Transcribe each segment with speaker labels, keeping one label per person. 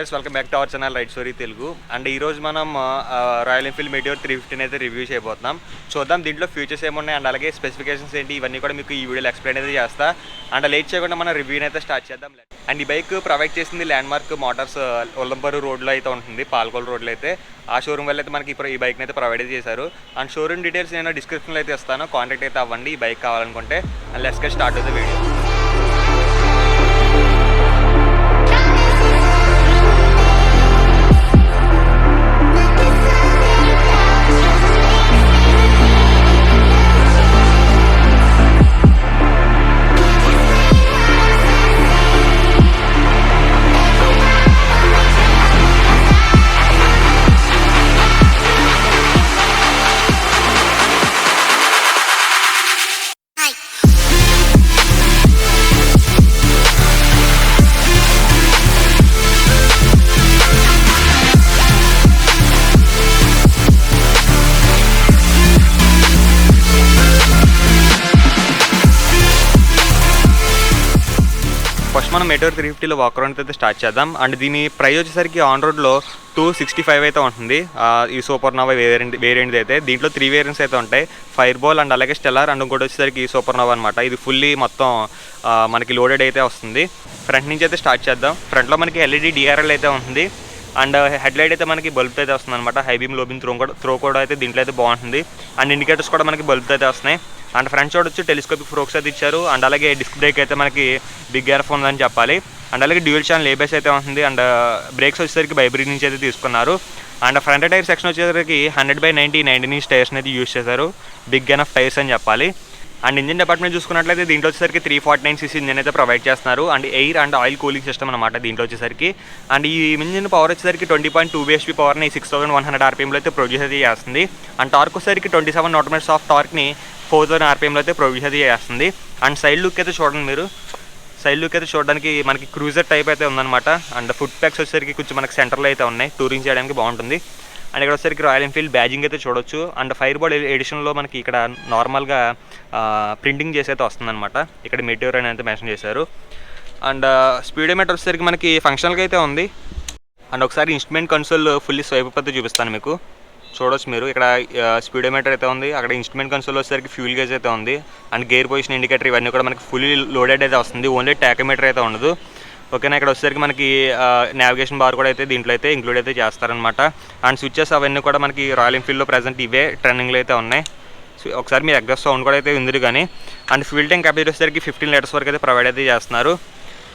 Speaker 1: Friends, welcome back to our channel right story Telugu. And ఈరోజు మనం royal Enfield meteor 315 అయితే review చేయబోతున్నాం. చూద్దాం దీంట్లో ఫీచర్స్ ఏమున్నాయి అండ్ అలాగే స్పెసిఫికేషన్స్ ఏంటి, ఇవన్నీ కూడా మీకు ఈ వీడియోలో ఎక్స్ప్లెయిన్ అయితే చేస్తా. అండ్ లేట్ చేయకుండా మన రివ్యూని అయితే స్టార్ట్ చేద్దాం. అండ్ ఈ బైక్ ప్రొవైడ్ చేసింది ల్యాండ్మార్క్ మోటార్స్ ఒల్లంపూర్ రోడ్లో అయితే ఉంటుంది, పాల్గొల్ రోడ్లో అయితే. ఆ షోరూమ్ వల్ల అయితే మనకి ఈ బైక్ని అయితే ప్రొవైడ్ చేశారు. అండ్ షోరూమ్ డీటెయిల్స్ నేను డిస్క్రిప్షన్లో అయితే ఇస్తాను, కాంటాక్ట్ అయితే అవ్వండి ఈ బైక్ కావాలనుకుంటే. And let's get start with the video. First మనం మెటియోర్ 350లో వాక్ అరౌండ్ అయితే స్టార్ట్ చేద్దాం. అండ్ దీని ప్రైస్ వచ్చేసరికి ఆన్ రోడ్లో 265 అయితే ఉంటుంది. ఈ సూపర్ నోవా వేరియంట్ అయితే దీంట్లో 3 వేరియంట్స్ అయితే ఉంటాయి, ఫైర్ బాల్ అండ్ అలాగే స్టెల్లార్. అండ్ ఇంకోటి వచ్చేసరికి సూపర్ నోవా అనమాట. ఇది ఫుల్లీ మొత్తం మనకి లోడెడ్ అయితే వస్తుంది. ఫ్రంట్ నుంచి అయితే స్టార్ట్ చేద్దాం. ఫ్రంట్లో మనకి ఎల్ఈడి డిఆర్ఎల్ అయితే ఉంటుంది. అండ్ హెడ్ లైట్ అయితే మనకి బల్బ్ అయితే వస్తుంది అనమాట. హై బీమ్ లో బీమ్ త్రో కూడా అయితే దీంట్లో అయితే బాగుంటుంది. అండ్ ఇండికేటర్స్ కూడా మనకి బల్బ్ అయితే వస్తున్నాయి. అండ్ ఫ్రంట్ సైడ్ వచ్చి టెలిస్కోపిక్ ఫోక్స్ అయితే ఇచ్చారు. అండ్ అలాగే డిస్క్ బ్రేక్ అయితే మనకి బిగ్ ఎయిర్ ఫోన్ అని చెప్పాలి. అండ్ అలాగే డ్యూయల్ ఛానల్ ఏబీఎస్ అయితే ఉంటుంది. అండ్ బ్రేక్స్ వచ్చేసరికి బైబ్రీ నుంచి అయితే తీసుకున్నారు. అండ్ ఫ్రంట్ టైర్ సెక్షన్ వచ్చేసరికి 100/90 19" టైర్స్ అయితే యూస్ చేశారు. బిగ్ ఎనఫ్ టైర్స్ అని చెప్పాలి. అండ్ ఇంజిన్ డిపార్ట్మెంట్ చూసుకున్నట్లయితే దీంట్లో వచ్చేసరికి 349cc ఇంజిన్ అయితే ప్రొవైడ్ చేస్తున్నారు. And air and oil cooling system అనమాట దీంట్లో వచ్చేసరికి. అండ్ ఈ ఇంజిన్ పవర్ వచ్చేసరికి 20.2 bhp పవర్ని 6100 RPMలో అయితే ప్రొడ్యూస్ అయితే చేస్తుంది. అండ్ టార్క్ వచ్చేసరికి 27 Nm ఆఫ్ టార్క్ని 4000 RPMలో అయితే ప్రొడ్యూస్ అయితే చేస్తుంది. అండ్ సైడ్ లుక్ అయితే చూడండి మీరు. సైడ్ లుక్ అయితే చూడడానికి మనకి క్రూజర్ టైప్ అయితే ఉందన్నమాట. అండ్ ఫుట్ ప్యాక్స్ వచ్చేసరికి కొంచెం మనకి సెంటర్లో అయితే ఉన్నాయి, టూరింగ్ చేయడానికి బాగుంటుంది. అండ్ ఇక్కడ వచ్చేసరికి రాయల్ ఎన్ఫీల్డ్ బ్యాజింగ్ అయితే చూడొచ్చు. అండ్ ఫైర్ బాల్ ఎడిషన్లో మనకి ఇక్కడ నార్మల్గా ప్రింటింగ్ చేసి అయితే వస్తుందన్నమాట. ఇక్కడ మెటియోర్ అని అయితే మెన్షన్ చేశారు. అండ్ స్పీడోమీటర్ వచ్చేసరికి మనకి ఫంక్షనల్గా అయితే ఉంది. అండ్ ఒకసారి ఇన్స్ట్రుమెంట్ కన్సోల్ ఫుల్లీ స్వైప్ అయితే చూపిస్తాను మీకు, చూడొచ్చు మీరు. ఇక్కడ స్పీడోమీటర్ అయితే ఉంది. అక్కడ ఇన్స్ట్రుమెంట్ కన్సోల్ వచ్చేసరికి ఫ్యూల్ గేజ్ అయితే ఉంది. అండ్ గేర్ పొజిషన్ ఇండికేటర్ ఇవన్నీ కూడా మనకి ఫుల్లీ లోడెడ్ అయితే వస్తుంది, ఓన్లీ టాకోమీటర్ అయితే ఉండదు. ఓకేనా. ఇక్కడ వచ్చేసరికి మనకి నావిగేషన్ బార్ కూడా అయితే దీంట్లో అయితే ఇంక్లూడ్ అయితే చేస్తారనమాట. అండ్ స్విచ్చెస్ అవన్నీ కూడా మనకి రాయల్ ఎన్ఫీల్డ్లో ప్రజెంట్ ఇవే ట్రెండింగ్లో అయితే ఉన్నాయి. ఒకసారి మీరు ఎగ్జాస్ట్ సౌండ్ కూడా అయితే ఉంది కానీ. అండ్ ఫ్యూల్ ట్యాంక్ కెపాసిటీ వచ్చేసరికి 15 లీటర్స్ వరకు అయితే ప్రొవైడ్ అయితే చేస్తున్నారు.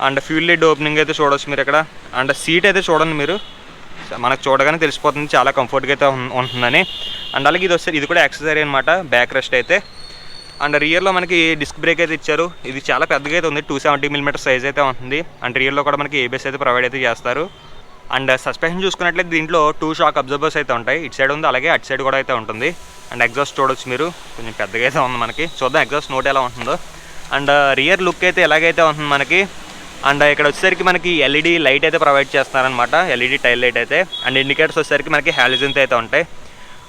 Speaker 1: అండ్ ఫ్యూల్ లిడ్ ఓపెనింగ్ అయితే చూడవచ్చు మీరు ఇక్కడ. అండ్ సీట్ అయితే చూడండి మీరు, మనకు చూడగానే తెలిసిపోతుంది చాలా కంఫర్ట్గా అయితే ఉంటుందని. అండ్ అలాగే ఇది కూడా యాక్సెసరీ అనమాట, బ్యాక్ రెస్ట్ అయితే. అండ్ రియర్లో మనకి డిస్క్ బ్రేక్ అయితే ఇచ్చారు. ఇది చాలా పెద్దగా అయితే ఉంది, 270mm సైజ్ అయితే ఉంటుంది. అండ్ రియర్లో కూడా మనకి ఏబీఎస్ అయితే ప్రొవైడ్ అయితే చేస్తారు. అండ్ సస్పెన్షన్ చూసుకున్నట్లయితే దీంట్లో 2 షాక్ అబ్జర్వర్స్ అయితే ఉంటాయి, ఇటు సైడ్ ఉంది అలాగే అటు సైడ్ కూడా అయితే ఉంటుంది. అండ్ ఎగ్జాస్ట్ చూడవచ్చు మీరు, కొంచెం పెద్దగా అయితే ఉంది మనకి. చూద్దాం ఎగ్జాస్ట్ నోట్ ఎలా ఉంటుందో. అండ్ రియర్ లుక్ అయితే ఎలాగైతే ఉంటుంది మనకి. అండ్ ఇక్కడ వచ్చేసరికి మనకి ఎల్ఈడి లైట్ అయితే ప్రొవైడ్ చేస్తున్నారనమాట, ఎల్ఈడి టైల్ లైట్ అయితే. అండ్ ఇండికేటర్స్ వచ్చేసరికి మనకి హాలోజన్స్ అయితే ఉంటాయి.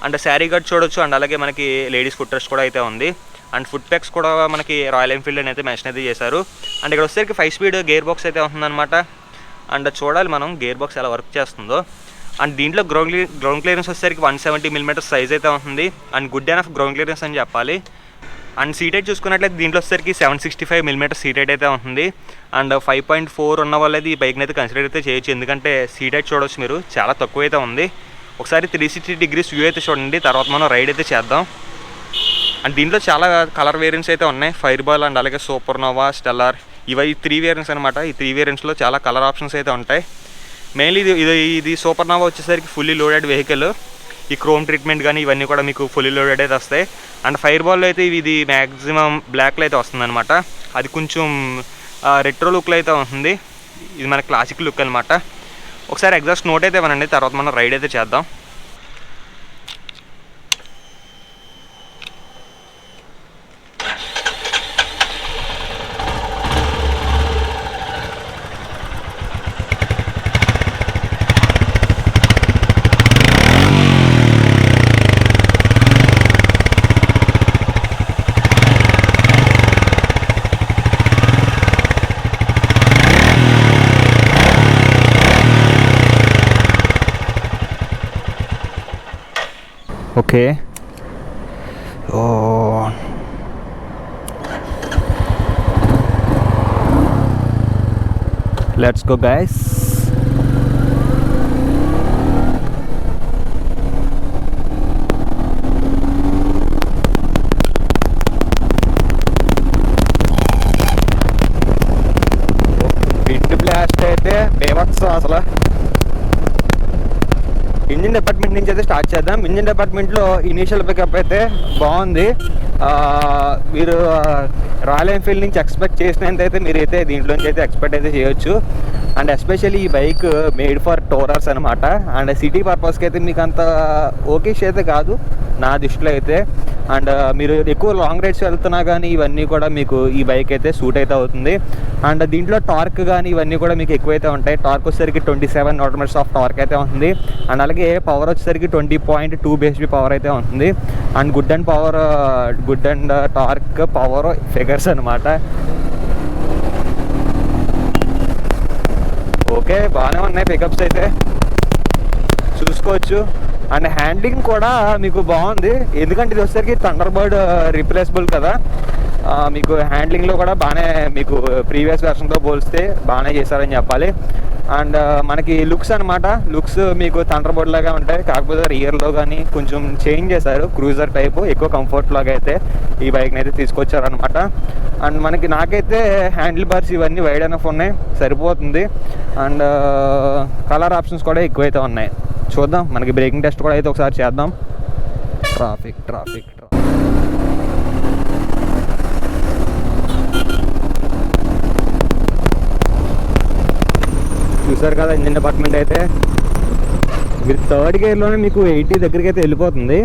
Speaker 1: అండ్ శారీ గట్ చూడొచ్చు. అండ్ అలాగే మనకి లేడీస్ ఫుట్ రెస్ట్ కూడా అయితే ఉంది. అండ్ ఫుట్ ప్యాక్స్ కూడా మనకి రాయల్ ఎన్ఫీల్డ్ అని అయితే మెన్షన్ అయితే చేశారు. అండ్ ఇక్కడ వచ్చేసరికి 5 స్పీడ్ గేర్ బాక్స్ అయితే ఉంటుందన్నమాట. అండ్ చూడాలి మనం గేర్ బాక్స్ ఎలా వర్క్ చేస్తుందో. అండ్ దీంట్లో గ్రౌండ్ క్లియరెన్స్ వచ్చేసరికి 170mm సైజ్ అయితే ఉంటుంది. And good enough ground clearance అని చెప్పాలి. అండ్ సీట్ హైట్ చూసుకున్నట్లయితే దీంట్లో వచ్చేసరికి 765mm సీట్ హైట్ అయితే ఉంటుంది. అండ్ 5.4 ఉన్న వాళ్ళు అయితే ఈ బైక్ని అయితే కన్సిడర్ అయితే చేయొచ్చు, ఎందుకంటే సీట్ హైట్ చూడవచ్చు మీరు చాలా తక్కువ అయితే ఉంది. ఒకసారి 360 degrees వ్యూ అయితే చూడండి, తర్వాత మనం రైడ్ అయితే చేద్దాం. అండ్ దీంట్లో చాలా కలర్ వేరియంట్స్ అయితే ఉన్నాయి, ఫైర్ బాల్ అండ్ అలాగే సూపర్ నోవా, స్టెల్లార్, ఇవి 3 వేరియంట్స్ అనమాట. ఈ 3 వేరియంట్స్లో చాలా కలర్ ఆప్షన్స్ అయితే ఉంటాయి. మెయిన్లీ ఇది సూపర్ నోవా వచ్చేసరికి ఫుల్లీ లోడెడ్ వెహికల్. ఈ క్రోమ్ ట్రీట్మెంట్ కానీ ఇవన్నీ కూడా మీకు ఫుల్లీ లోడెడ్ అయితే వస్తాయి. అండ్ ఫైర్ బాల్లో అయితే ఇది మ్యాక్సిమం బ్లాక్లో అయితే వస్తుంది అనమాట. అది కొంచెం రెట్రో లుక్లో అయితే ఉంటుంది, ఇది మన క్లాసిక్ లుక్ అనమాట. ఒకసారి ఎగ్జాస్ట్ నోట్ అయితే ఇవ్వనండి, తర్వాత మనం రైడ్ అయితే చేద్దాం. Okay. Oh let's go guys. Wind blast అయితే బేవత్సం అసలు. ఇంజిన్ డిపార్ట్మెంట్ నుంచి అయితే స్టార్ట్ చేద్దాం. ఇంజిన్ డిపార్ట్మెంట్లో ఇనీషియల్ పికప్ అయితే బాగుంది. మీరు రాయల్ ఎన్ఫీల్డ్ నుంచి ఎక్స్పెక్ట్ చేసినంత అయితే మీరైతే దీంట్లోంచి అయితే ఎక్స్పెక్ట్ అయితే చేయొచ్చు. అండ్ ఎస్పెషల్లీ ఈ బైక్ మేడ్ ఫర్ టోరర్స్ అనమాట. అండ్ సిటీ పర్పస్కి అయితే మీకు అంత ఓకేష్ అయితే కాదు నా దృష్టిలో అయితే. అండ్ మీరు ఎక్కువ లాంగ్ రైడ్స్ వెళ్తున్నా కానీ ఇవన్నీ కూడా మీకు ఈ బైక్ అయితే సూట్ అయితే అవుతుంది. అండ్ దీంట్లో టార్క్ కానీ ఇవన్నీ కూడా మీకు ఎక్కువైతే ఉంటాయి. టార్క్ వచ్చేసరికి 27 Nm ఆఫ్ టార్క్ అయితే ఉంటుంది. అండ్ అలాగే పవర్ వచ్చేసరికి 20.2 bhp పవర్ అయితే ఉంటుంది. And good and torque power figures అనమాట. ఓకే, బాగానే ఉన్నాయి పికప్స్ అయితే చూసుకోవచ్చు. అండ్ హ్యాండ్లింగ్ కూడా మీకు బాగుంది, ఎందుకంటే ఇది వచ్చేసరికి థండర్బర్డ్ రీప్లేసబుల్ కదా. మీకు హ్యాండ్లింగ్లో కూడా బాగానే మీకు ప్రీవియస్ వెర్షన్తో పోలిస్తే బాగానే చేశారని చెప్పాలి. అండ్ మనకి లుక్స్ అనమాట, లుక్స్ మీకు థండర్బర్డ్ లాగా ఉంటాయి, కాకపోతే రియర్లో కానీ కొంచెం చేంజ్ చేశారు. క్రూజర్ టైపు ఎక్కువ కంఫర్ట్ లాగా అయితే ఈ బైక్ని అయితే తీసుకొచ్చారనమాట. అండ్ నాకైతే హ్యాండిల్ బార్స్ ఇవన్నీ వైడ్ ఎనఫ్ ఉన్నాయి, సరిపోతుంది. అండ్ కలర్ ఆప్షన్స్ కూడా ఎక్కువైతే ఉన్నాయి. చూద్దాం, మనకి బ్రేకింగ్ టెస్ట్ కూడా అయితే ఒకసారి చేద్దాం. ట్రాఫిక్ చూసారు కదా ఇంజిన్ డిపార్ట్మెంట్ అయితే. మీరు థర్డ్ గేర్లోనే మీకు 80 దగ్గరికి అయితే వెళ్ళిపోతుంది.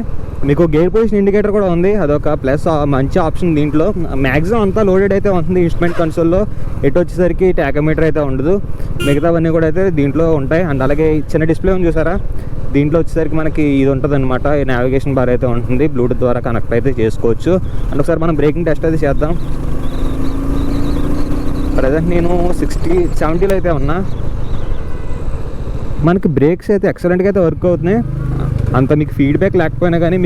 Speaker 1: మీకు గేర్ పొజిషన్ ఇండికేటర్ కూడా ఉంది, అదొక ప్లస్ మంచి ఆప్షన్. దీంట్లో మ్యాక్సిమం అంతా లోడెడ్ అయితే ఉంటుంది. ఇన్స్ట్రుమెంట్ కన్సోల్లో ఎటు వచ్చేసరికి టాకోమీటర్ అయితే ఉండదు, మిగతావన్నీ కూడా అయితే దీంట్లో ఉంటాయి. అండ్ అలాగే చిన్న డిస్ప్లే ఉంది చూసారా, దీంట్లో వచ్చేసరికి మనకి ఇది ఉంటుంది అనమాట. ఈ నావిగేషన్ బార్ అయితే ఉంటుంది, బ్లూటూత్ ద్వారా కనెక్ట్ అయితే చేసుకోవచ్చు. అండ్ ఒకసారి మనం బ్రేకింగ్ టెస్ట్ అయితే చేద్దాం. ప్రజెంట్ నేను 60-70లో అయితే ఉన్నా. మనకి బ్రేక్స్ అయితే ఎక్సలెంట్గా అయితే వర్క్ అవుతున్నాయి. అంత మీకు ఫీడ్బ్యాక్ లేకపోయినా కానీ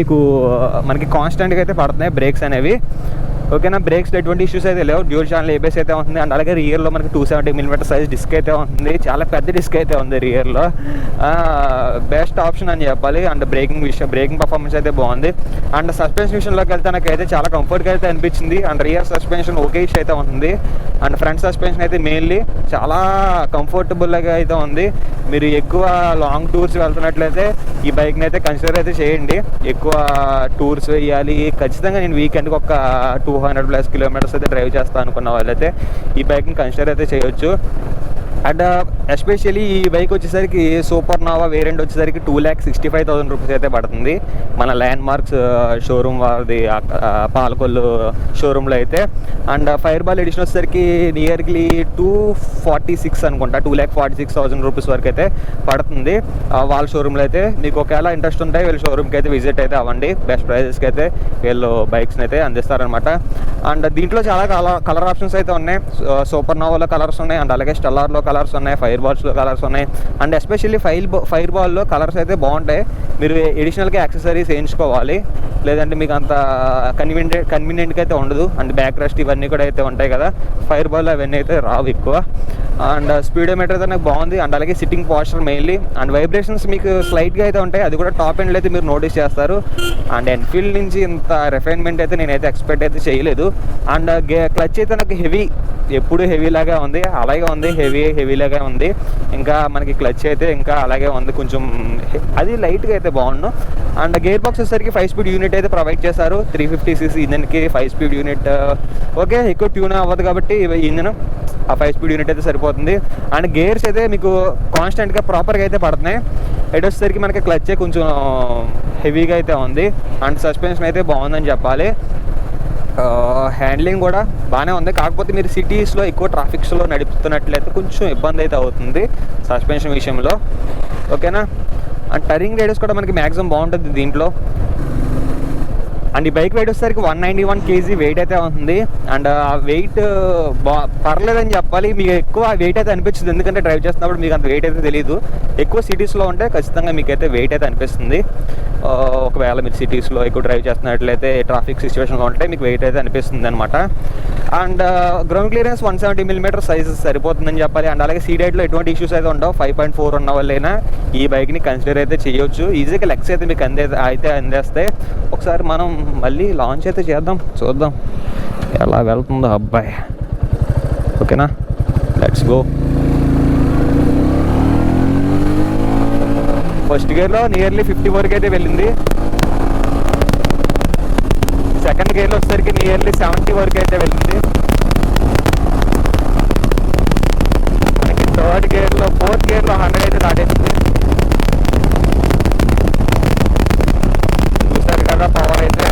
Speaker 1: మనకి కాన్స్టెంట్గా అయితే పడుతున్నాయి బ్రేక్స్ అనేవి. ఓకేనా, బ్రేక్స్లో ఎటువంటి ఇష్యూస్ అయితే లేవు. డ్యూయల్ ఛానల్ ఏబిఎస్ అయితే ఉంటుంది. అండ్ అలాగే రియర్లో మనకి 270mm సైజ్ డిస్క్ అయితే ఉంటుంది, చాలా పెద్ద డిస్క్ అయితే ఉంది రియర్లో. బెస్ట్ ఆప్షన్ అని చెప్పాలి. అండ్ బ్రేకింగ్ పర్ఫార్మెన్స్ అయితే బాగుంది. అండ్ సస్పెన్షన్ విషయంలోకి వెళ్తే నాకైతే చాలా కంఫర్ట్గా అయితే అనిపించింది. అండ్ రియర్ సస్పెన్షన్ ఓకే అయితే ఉంటుంది. అండ్ ఫ్రంట్ సస్పెన్షన్ అయితే మెయిన్లీ చాలా కంఫర్టబుల్గా అయితే ఉంది. మీరు ఎక్కువ లాంగ్ టూర్స్ వెళ్తున్నట్లయితే ఈ బైక్ని అయితే కన్సిడర్ అయితే చేయండి. ఎక్కువ టూర్స్ వేయాలి ఖచ్చితంగా, నేను వీకెండ్కి ఒక 200+ కిలోమీటర్స్ అయితే డ్రైవ్ చేస్తాను అనుకున్న వాళ్ళైతే ఈ బైక్ని కన్సిడర్ అయితే చేయొచ్చు. అండ్ ఎస్పెషల్లీ ఈ బైక్ వచ్చేసరికి సూపర్ నోవా వేరియంట్ వచ్చేసరికి 2,65,000 రూపీస్ అయితే పడుతుంది మన ల్యాండ్ మార్క్స్ షోరూమ్ వారిది పాలకొల్లు షోరూంలో అయితే. అండ్ ఫైర్ బాల్ ఎడిషన్ వచ్చేసరికి నియర్లీ 246 అనుకుంటా, 2,46,000 రూపీస్ వరకు అయితే పడుతుంది వాళ్ళ షోరూంలో అయితే. మీకు ఒకవేళ ఇంట్రెస్ట్ ఉంటే వీళ్ళ షోరూమ్కి అయితే విజిట్ అయితే అవ్వండి, బెస్ట్ ప్రైజెస్కి అయితే వీళ్ళు బైక్స్ని అయితే అందిస్తారనమాట. అండ్ దీంట్లో చాలా కలర్ ఆప్షన్స్ అయితే ఉన్నాయి. సూపర్ నోవాలో కలర్స్ ఉన్నాయి, అండ్ అలాగే స్టెల్లార్లో కలర్స్ ఉన్నాయి, ఫైర్ బాల్స్లో కలర్స్ ఉన్నాయి. అండ్ ఎస్పెషల్లీ ఫైర్ బాల్లో కలర్స్ అయితే బాగుంటాయి. మీరు ఎడిషనల్గా యాక్సెసరీస్ వేయించుకోవాలి, లేదంటే మీకు అంత కన్వీనియంట్గా అయితే ఉండదు. అండ్ బ్యాక్ రెస్ట్ ఇవన్నీ కూడా అయితే ఉంటాయి కదా, ఫైర్ బాల్ అవన్నీ అయితే రావు ఎక్కువ. అండ్ స్పీడోమీటర్ అయితే నాకు బాగుంది. అండ్ అలాగే sitting posture mainly. And vibrations మీకు స్లైట్గా అయితే ఉంటాయి, అది కూడా టాప్ ఎండ్లో అయితే మీరు నోటీస్ చేస్తారు. అండ్ ఎన్ఫీల్డ్ నుంచి ఇంత రిఫైన్మెంట్ అయితే నేనైతే ఎక్స్పెక్ట్ అయితే చేయలేదు. అండ్ క్లచ్ అయితే నాకు ఎప్పుడు హెవీలాగా ఉంది, అలాగే ఉంది, హెవీలాగా ఉంది. ఇంకా మనకి క్లచ్ అయితే ఇంకా అలాగే ఉంది, కొంచెం అది లైట్గా అయితే బాగుండు. అండ్ గేర్ బాక్స్ వచ్చేసరికి 5 స్పీడ్ యూనిట్ అయితే ప్రొవైడ్ చేశారు. 350cc ఇంజన్కి 5 స్పీడ్ యూనిట్ ఓకే, ఎక్కువ ట్యూన్ అవ్వదు కాబట్టి ఇంజన్ ఆ 5 స్పీడ్ యూనిట్ అయితే సరిపోతుంది. అండ్ గేర్స్ అయితే మీకు కాన్స్టెంట్గా ప్రాపర్గా అయితే పడుతున్నాయి. ఇటు వచ్చేసరికి మనకి క్లచ్ కొంచెం హెవీగా అయితే ఉంది. అండ్ సస్పెన్షన్ అయితే బాగుందని చెప్పాలి. హ్యాండ్లింగ్ కూడా బాగానే ఉంది, కాకపోతే మీరు సిటీస్లో ఎక్కువ ట్రాఫిక్స్లో నడుపుతున్నట్లయితే కొంచెం ఇబ్బంది అయితే అవుతుంది సస్పెన్షన్ విషయంలో. ఓకేనా, అండ్ టర్నింగ్ రేడియస్ కూడా మనకి మ్యాక్సిమం బాగుంటుంది దీంట్లో. అండ్ ఈ బైక్ వెయిట్ వచ్చేసరికి 191 kg వెయిట్ అయితే ఉంటుంది. అండ్ ఆ వెయిట్ పర్లేదని చెప్పాలి. మీకు ఎక్కువ వెయిట్ అయితే అనిపించింది, ఎందుకంటే డ్రైవ్ చేస్తున్నప్పుడు మీకు అంత వెయిట్ అయితే తెలియదు. ఎక్కువ సిటీస్లో ఉంటే ఖచ్చితంగా మీకైతే వెయిట్ అయితే అనిపిస్తుంది. ఒకవేళ మీరు సిటీస్లో ఎక్కువ డ్రైవ్ చేస్తున్నట్లయితే ట్రాఫిక్ సిచ్యువేషన్లో ఉంటే మీకు వెయిట్ అయితే అనిపిస్తుంది అనమాట. And ground clearance 170mm size సరిపోతుందని చెప్పాలి. అండ్ అలాగే సీట్ హైట్లో ఎటువంటి ఇష్యూస్ అయితే ఉండవు. 5.4 ఉన్న వాళ్ళైనా ఈ బైక్ని కన్సిడర్ అయితే చేయొచ్చు. ఈజీగా లెగ్స్ అయితే మీకు అందేస్తాయి. ఒకసారి మనం మళ్ళీ లాంచ్ అయితే చూద్దాం ఎలా వెళ్తుందో అబ్బాయి. ఓకేనా, లెట్స్ గో. ఫస్ట్ గేర్లో నియర్లీ 50 వరకు అయితే వెళ్ళింది. సెకండ్ గేర్లో వచ్చేసరికి నియర్లీ 70 వరకు అయితే వెళ్ళింది. మనకి ఫోర్త్ గేర్లో 100 అయితే దాటేసింది. చూసారు కదా పవర్ అయితే.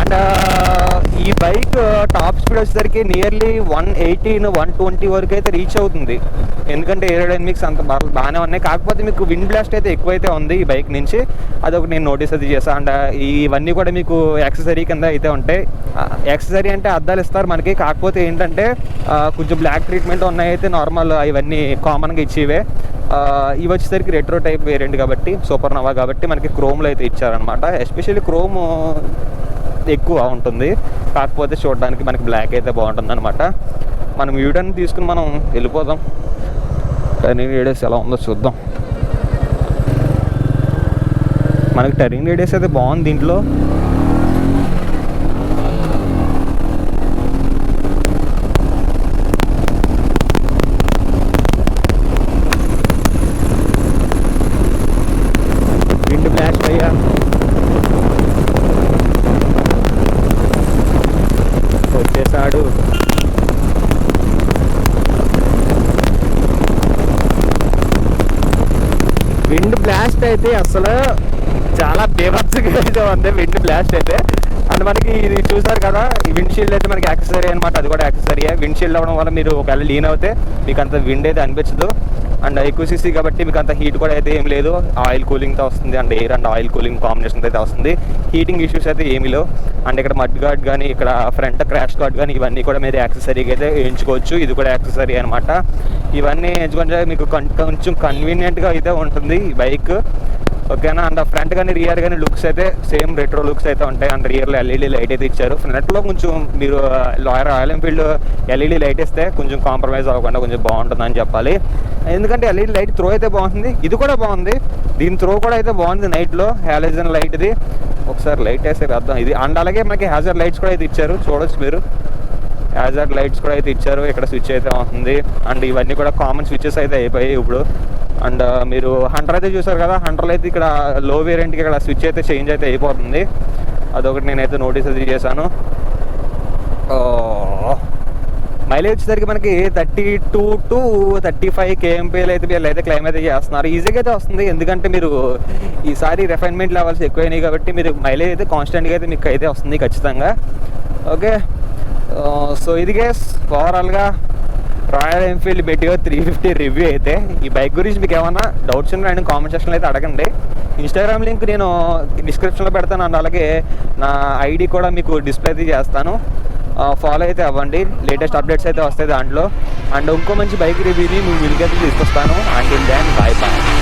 Speaker 1: అండ్ ఈ బైక్ టాప్ స్పీడ్ వచ్చేసరికి నియర్లీ 118-120 వరకు అయితే రీచ్ అవుతుంది. ఎందుకంటే ఏరోడైనమిక్స్ అంత బాగానే ఉన్నాయి. కాకపోతే మీకు విండ్ బ్లాస్ట్ అయితే ఎక్కువైతే ఉంది ఈ బైక్ నుంచి. అదొకటి నేను నోటీస్ అది చేస్తాను. అండ్ ఇవన్నీ కూడా మీకు యాక్సెసరీ కింద అయితే ఉంటాయి. యాక్సెసరీ అంటే అద్దాలు ఇస్తారు మనకి. కాకపోతే ఏంటంటే కొంచెం బ్లాక్ ట్రీట్మెంట్ ఉన్నాయి అయితే నార్మల్ ఇవన్నీ కామన్గా ఇచ్చేవే. ఇవి వచ్చేసరికి రెట్రో టైప్ వేరియంట్ కాబట్టి, సూపర్ నోవా కాబట్టి మనకి క్రోమ్లో అయితే ఇచ్చారనమాట. ఎస్పెషల్లీ క్రోమ్ ఎక్కువ ఉంటుంది, కాకపోతే చూడడానికి మనకి బ్లాక్ అయితే బాగుంటుంది అనమాట. మనం యూటర్న్ తీసుకుని మనం వెళ్ళిపోదాం. టర్నింగ్ రేడియస్ ఎలా ఉందో చూద్దాం. మనకి టర్నింగ్ రేడియస్ అయితే బాగుంది దీంట్లో. విండ్ బ్లాస్ట్ అయ్యా వచ్చేసాడు. విండ్ బ్లాస్ట్ అయితే అసలు చాలా బేభత్సగా అయితే ఉంది విండ్ బ్లాస్ట్ అయితే. అండ్ మనకి ఇది చూసారు కదా, ఈ విండ్ షీల్డ్ అయితే మనకి యాక్సెసరీ అనమాట. అది కూడా యాక్సెసరీయే. విండ్ షీల్డ్ అవ్వడం వల్ల మీరు ఒకవేళ లీన్ అవుతే మీకు అంత విండ్ అయితే అనిపించదు. అండ్ ఎక్కువ సీసీ కాబట్టి మీకు అంత హీట్ కూడా అయితే ఏం లేదు. ఆయిల్ కూలింగ్తో వస్తుంది. And air and oil cooling combination అయితే వస్తుంది. హీటింగ్ ఇష్యూస్ అయితే ఏమీ లేవు. అండ్ ఇక్కడ మడ్ గార్డ్ కానీ, ఇక్కడ ఫ్రంట్ క్రాష్ గార్డ్ కానీ, ఇవన్నీ కూడా మీరు యాక్సెసరీగా అయితే వేయించుకోవచ్చు. ఇది కూడా యాక్సెసరీ అనమాట. ఇవన్నీ ఎంచుకుంటే మీకు కొంచెం కన్వీనియంట్గా అయితే ఉంటుంది ఈ బైక్. ఓకేనా. అండ్ ఫ్రంట్ కానీ రియర్ కానీ లుక్స్ అయితే సేమ్ రెట్రో లుక్స్ అయితే ఉంటాయి. అండ్ రియర్లో ఎల్ఈడి లైట్ అయితే ఇచ్చారు. ఫ్రంట్లో కొంచెం మీరు రాయల్ ఎన్ఫీల్డ్ ఎల్ఈడి లైట్ ఇస్తే కొంచెం కాంప్రమైజ్ అవ్వకుండా కొంచెం బాగుంటుందని చెప్పాలి. ఎందుకంటే ఎల్ఈడి లైట్ త్రో అయితే బాగుంది. ఇది కూడా బాగుంది. దీని త్రో కూడా అయితే బాగుంది నైట్లో. హాలోజన్ లైట్ ఇది. ఒకసారి లైట్ వేస్తే అర్థం ఇది. అండ్ అలాగే మనకి హ్యాజర్డ్ లైట్స్ కూడా అయితే ఇచ్చారు, చూడొచ్చు మీరు. హ్యాజర్డ్ లైట్స్ కూడా అయితే ఇచ్చారు. ఇక్కడ స్విచ్ అయితే ఉంటుంది. అండ్ ఇవన్నీ కూడా కామన్ స్విచెస్ అయితే అయిపోయాయి ఇప్పుడు. అండ్ మీరు హంటర్ అయితే చూసారు కదా, హంటర్లో అయితే ఇక్కడ లో వేరియంట్కి ఇక్కడ స్విచ్ అయితే చేంజ్ అయితే అయిపోతుంది. అదొకటి నేనైతే నోటీస్ అది చేశాను. మైలేజ్ వచ్చేసరికి మనకి 32 to 35 kmpl అయితే వీళ్ళు అయితే క్లైమ్ అయితే చేస్తున్నారు. ఈజీగా అయితే వస్తుంది, ఎందుకంటే మీరు ఈసారి రిఫైన్మెంట్ లెవెల్స్ ఎక్కువైనాయి కాబట్టి మీరు మైలేజ్ అయితే కాన్స్టెంట్గా అయితే మీకు అయితే వస్తుంది ఖచ్చితంగా. ఓకే, సో ఇది గైస్ ఓవరాల్గా రాయల్ ఎన్ఫీల్డ్ మెటియోర్ 350 రివ్యూ అయితే. ఈ బైక్ గురించి మీకు ఏమైనా డౌట్స్ ఉన్నా అండ్ కామెంట్ సెక్షన్లో అయితే అడగండి. ఇన్స్టాగ్రామ్ లింక్ నేను డిస్క్రిప్షన్లో పెడతాను. అండ్ అలాగే నా ఐడి కూడా మీకు డిస్ప్లే అయితే చేస్తాను. ఫాలో అయితే అవ్వండి, లేటెస్ట్ అప్డేట్స్ అయితే వస్తాయి దాంట్లో. అండ్ ఇంకో మంచి బైక్ రివ్యూని మీ వీళ్ళకి అయితే తీసుకొస్తాను. And then bye bye.